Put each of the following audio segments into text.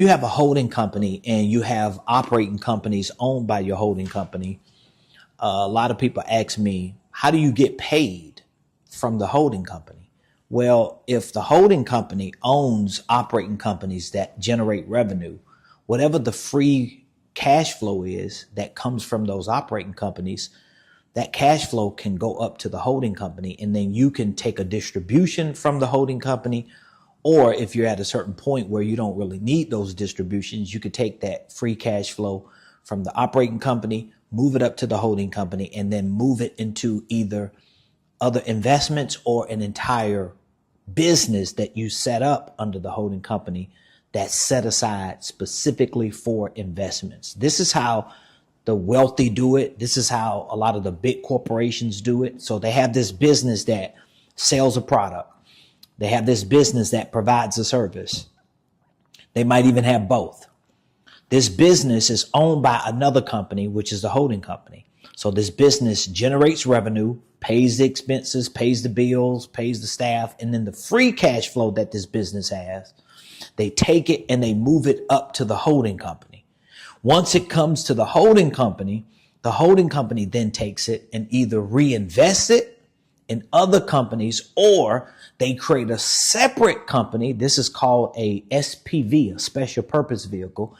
You have a holding company and you have operating companies owned by your holding company. A lot of people ask me, how do you get paid from the holding company? Well, if the holding company owns operating companies that generate revenue, whatever the free cash flow is that comes from those operating companies, that cash flow can go up to the holding company, and then you can take a distribution from the holding company. Or if you're at a certain point where you don't really need those distributions, you could take that free cash flow from the operating company, move it up to the holding company, and then move it into either other investments or an entire business that you set up under the holding company that's set aside specifically for investments. This is how the wealthy do it. This is how a lot of the big corporations do it. So they have this business that sells a product. They have this business that provides a service. They might even have both. This business is owned by another company, which is the holding company. So this business generates revenue, pays the expenses, pays the bills, pays the staff, and then the free cash flow that this business has, they take it and they move it up to the holding company. Once it comes to the holding company then takes it and either reinvests it in other companies, or they create a separate company. This is called a SPV, a special purpose vehicle.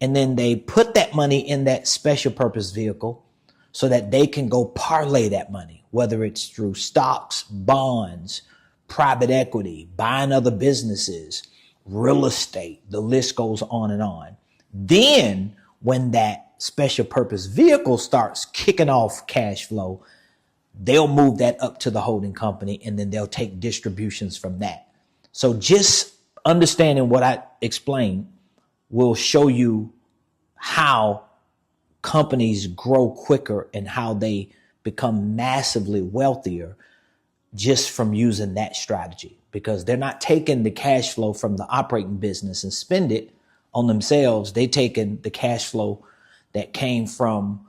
And then they put that money in that special purpose vehicle so that they can go parlay that money, whether it's through stocks, bonds, private equity, buying other businesses, real estate, the list goes on and on. Then when that special purpose vehicle starts kicking off cash flow, they'll move that up to the holding company, and then they'll take distributions from that. So just understanding what I explained will show you how companies grow quicker and how they become massively wealthier just from using that strategy, because they're not taking the cash flow from the operating business and spend it on themselves. They taking the cash flow that came from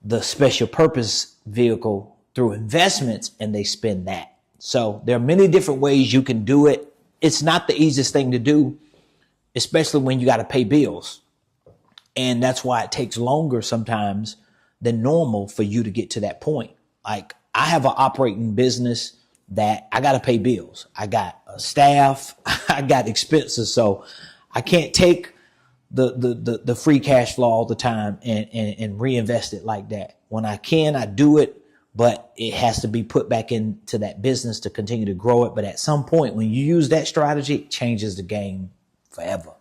the special purpose vehicle through investments, and they spend that. So there are many different ways you can do it. It's not the easiest thing to do, especially when you got to pay bills. And that's why it takes longer sometimes than normal for you to get to that point. Like, I have an operating business that I got to pay bills. I got a staff, I got expenses. So I can't take the free cash flow all the time and reinvest it like that. When I can, I do it, but it has to be put back into that business to continue to grow it. But at some point, when you use that strategy, it changes the game forever.